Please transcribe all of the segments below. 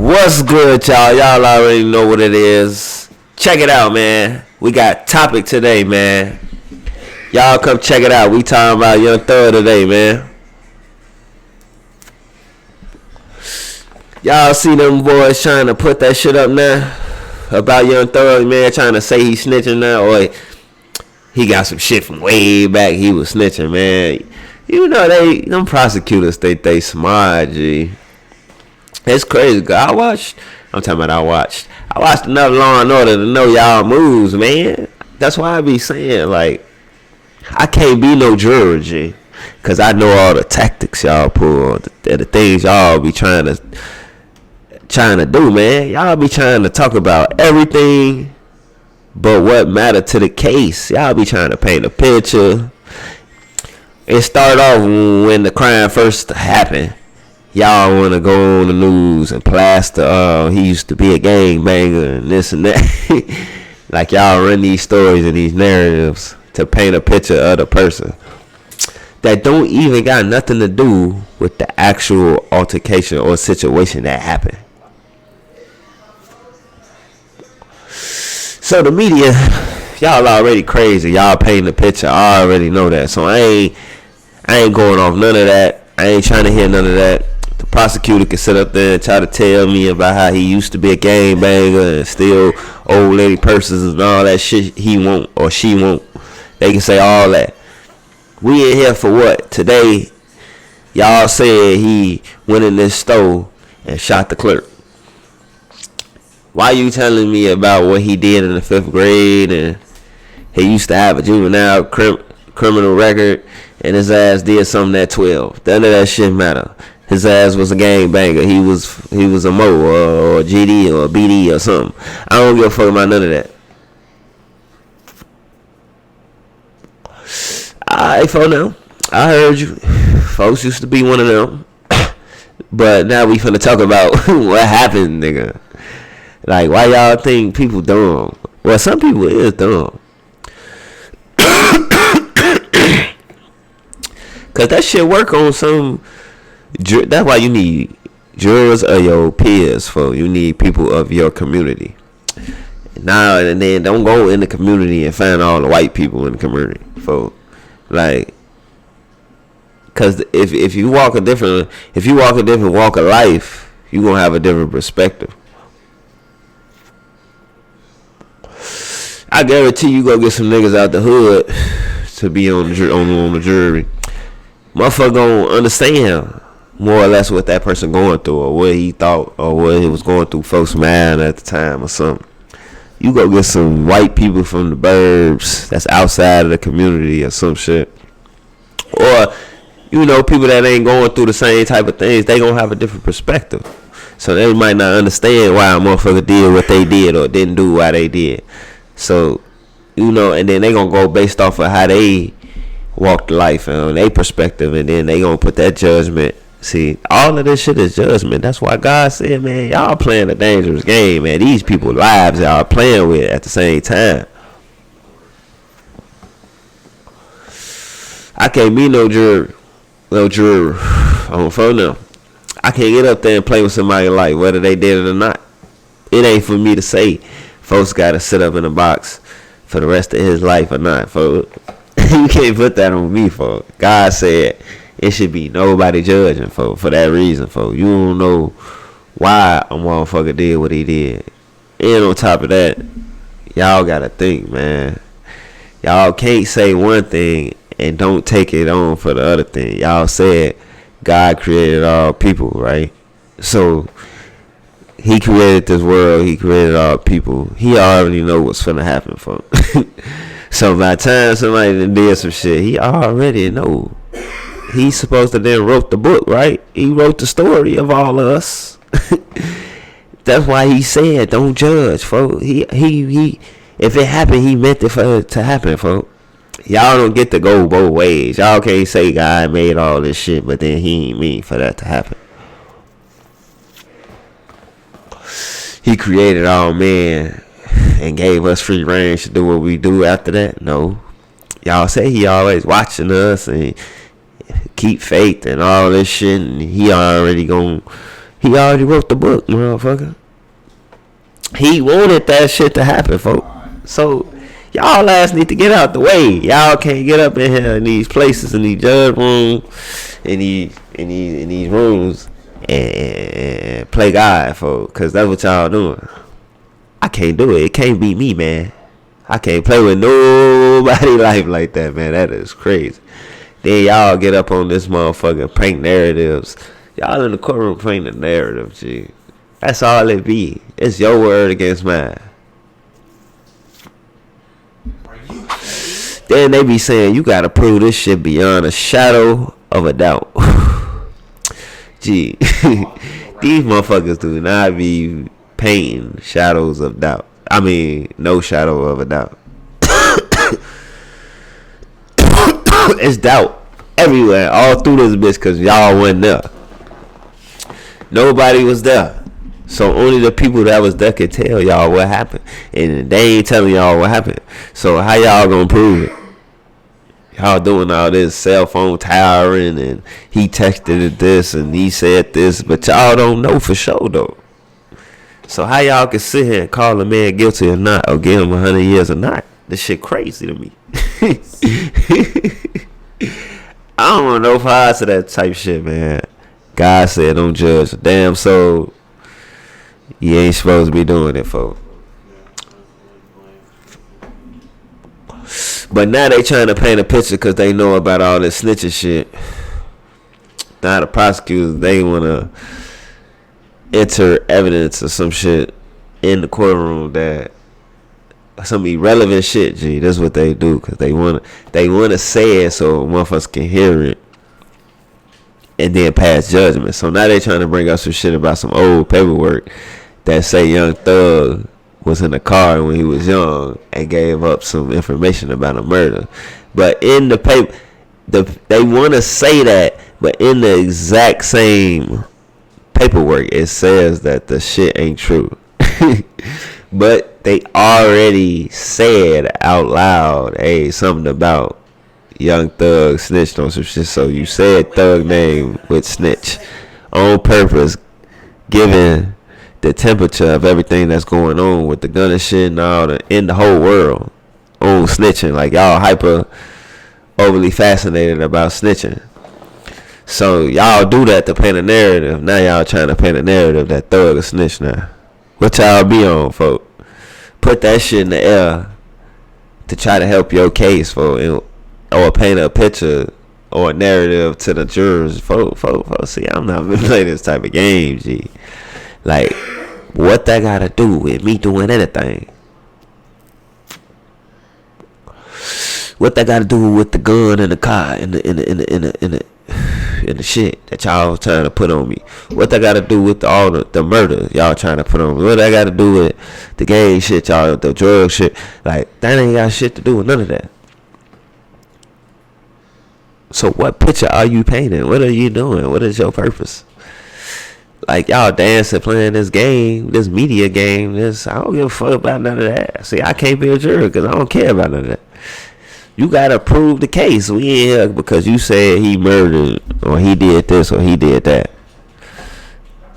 What's good, y'all? Y'all already know what it is. Check it out, man. We got topic today, man. Y'all come check it out. We talking about Young Thug today, man. Y'all see them boys trying to put that shit up now about Young Thug, man, trying to say he snitching now, or he got some shit from way back. He was snitching, man. You know them prosecutors think they smart, G. It's crazy. I watched enough Law and Order to know y'all moves, man. That's why I be saying, like, I can't be no juror, G, cause I know all the tactics y'all pull, the things y'all be trying to do, man. Y'all be trying to talk about everything but what matter to the case. Y'all be trying to paint a picture. It started off when the crime first happened. Y'all want to go on the news and plaster, he used to be a gangbanger and this and that. Like, y'all run these stories and these narratives to paint a picture of the person that don't even got nothing to do with the actual altercation or situation that happened. So the media, y'all already crazy. Y'all painting the picture. I already know that. So I ain't going off none of that. I ain't trying to hear none of that. The prosecutor can sit up there and try to tell me about how he used to be a gangbanger and steal old lady purses and all that shit he won't or she won't. They can say all that. We in here for what? Today, y'all said he went in this store and shot the clerk. Why you telling me about what he did in the 5th grade and he used to have a juvenile criminal record and his ass did something at 12? None of that shit matter. His ass was a gangbanger. He was a Mo or a GD or a BD or something. I don't give a fuck about none of that. Alright, for now. I heard you. Folks used to be one of them. But now we finna talk about what happened, nigga. Like, why y'all think people dumb? Well, some people is dumb. Cause that shit work on some. That's why you need jurors of your peers, for you need people of your community. Now and then, don't go in the community and find all the white people in the community, for like. Cause if you walk a different walk of life, you gonna have a different perspective. I guarantee you go get some niggas out the hood to be on the jury. Motherfucker gonna understand more or less what that person going through, or what he thought, or what he was going through folks' mind at the time or something. You go get some white people from the burbs that's outside of the community or some shit. Or, you know, people that ain't going through the same type of things, they gonna have a different perspective. So they might not understand why a motherfucker did what they did or didn't do why they did. So, you know, and then they gonna go based off of how they walked life and their perspective, and then they gonna put that judgment. See, all of this shit is judgment. That's why God said, man, y'all playing a dangerous game, man. These people's lives y'all playing with at the same time. I can't be no juror on the phone now. I can't get up there and play with somebody's life, whether they did it or not. It ain't for me to say folks gotta sit up in a box for the rest of his life or not, folks. You can't put that on me, folks. God said it should be nobody judging, folks, for that reason, folks. You don't know why a motherfucker did what he did. And on top of that, y'all gotta think, man. Y'all can't say one thing and don't take it on for the other thing. Y'all said God created all people, right? So he created this world. He created all people. He already know what's finna happen, folks. So by the time somebody did some shit, he already know. He's supposed to then wrote the book, right? He wrote the story of all of us. That's why he said, don't judge, folks. He if it happened, he meant it for it to happen, folks. Y'all don't get to go both ways. Y'all can't say God made all this shit, but then he ain't mean for that to happen. He created all men and gave us free range to do what we do after that. No. Y'all say he always watching us and keep faith and all this shit, and he He already wrote the book, motherfucker. He wanted that shit to happen, folks. So y'all ass need to get out the way. Y'all can't get up in here in these places, in these judge rooms, in these rooms, and play God, folks. Cause that's what y'all doing. I can't do it. It can't be me, man. I can't play with nobody life like that, man. That is crazy. Then y'all get up on this motherfucking prank narratives. Y'all in the courtroom painting the narrative, G. That's all it be. It's your word against mine. Then they be saying you gotta prove this shit beyond a shadow of a doubt. Gee, these motherfuckers do not be painting shadows of doubt. I mean, no shadow of a doubt. It's doubt everywhere, all through this bitch, cause y'all wasn't there. Nobody was there. So only the people that was there could tell y'all what happened. And they ain't telling y'all what happened. So how y'all gonna prove it? Y'all doing all this cell phone towering and he texted this and he said this, but y'all don't know for sure though. So how y'all can sit here and call a man guilty or not, or give him 100 years or not? This shit crazy to me. I don't want no parts of that type shit, man. God said don't judge a damn soul. You ain't supposed to be doing it, folks. But now they trying to paint a picture because they know about all this snitching shit. Now the prosecutors, they want to enter evidence or some shit in the courtroom that some irrelevant shit, G. That's what they do because they want to say it so motherfuckers can hear it and then pass judgment. So now they trying to bring up some shit about some old paperwork that say Young Thug was in the car when he was young and gave up some information about a murder. But in the paper, they want to say that, but in the exact same paperwork, it says that the shit ain't true. But they already said out loud, hey, something about Young Thug snitched on some shit. So you said Thug name with snitch on purpose, given the temperature of everything that's going on with the gun and shit and all in the whole world on snitching. Like y'all hyper overly fascinated about snitching. So y'all do that to paint a narrative. Now y'all trying to paint a narrative that Thug a snitch now. What y'all be on, folk? Put that shit in the air to try to help your case, folk, or paint a picture or a narrative to the jurors. Folk, see, I'm not gonna play this type of game, G. Like, what that gotta do with me doing anything? What that gotta do with the gun and the car and the shit that y'all trying to put on me? What that gotta do with all the murder y'all trying to put on me? What that gotta do with the gang shit, y'all, the drug shit? Like, that ain't got shit to do with none of that. So what picture are you painting? What are you doing? What is your purpose? Like, y'all dancing, playing this game, this media game, I don't give a fuck about none of that. See, I can't be a juror because I don't care about none of that. You gotta prove the case. We ain't here because you said he murdered or he did this or he did that.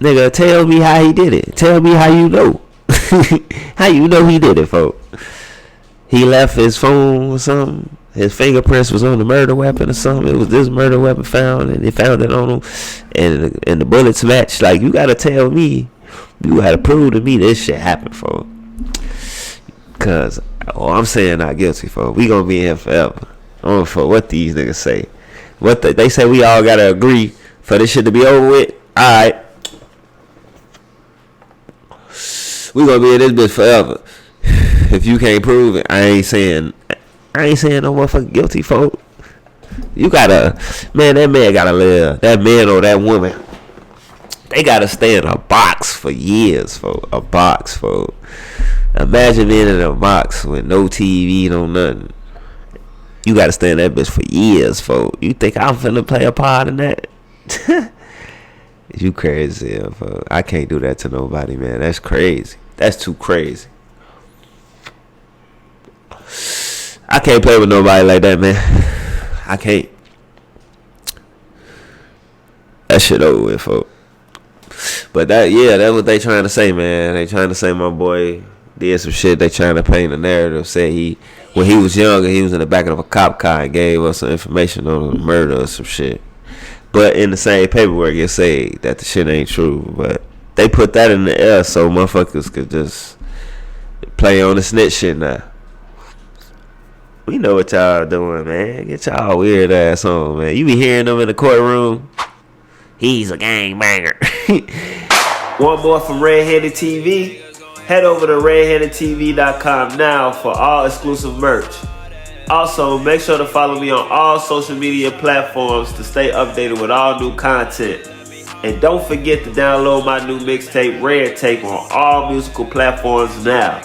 Nigga, tell me how he did it. Tell me how you know. How you know he did it, folks? He left his phone or something. His fingerprints was on the murder weapon or something. It was this murder weapon found, and they found it on him, and the bullets matched. Like, you gotta tell me, you gotta prove to me this shit happened, folks. Cause I'm saying not guilty, folks. We gonna be in here forever. I don't know for what these niggas say. They say we all gotta agree for this shit to be over with. All right, we gonna be in this bitch forever. If you can't prove it, I ain't saying no motherfucking guilty, folk. You gotta, man, that man gotta live. That man or that woman, they gotta stay in a box for years, folk. A box, folk. Imagine being in a box with no TV, no nothing. You gotta stay in that bitch for years, folk. You think I'm finna play a part in that? You crazy, folk. I can't do that to nobody, man. That's crazy. That's too crazy. I can't play with nobody like that, man. I can't. That shit over with, folks. But that's what they trying to say, man. They trying to say my boy did some shit. They trying to paint a narrative. Say when he was younger, he was in the back of a cop car and gave us some information on the murder or some shit. But in the same paperwork, it say that the shit ain't true. But they put that in the air so motherfuckers could just play on the snitch shit now. We know what y'all doing, man. Get y'all weird ass on, man. You be hearing them in the courtroom. He's a gangbanger. One more from Redhanded TV. Head over to RedhandedTV.com now for all exclusive merch. Also, make sure to follow me on all social media platforms to stay updated with all new content. And don't forget to download my new mixtape, Red Tape, on all musical platforms now.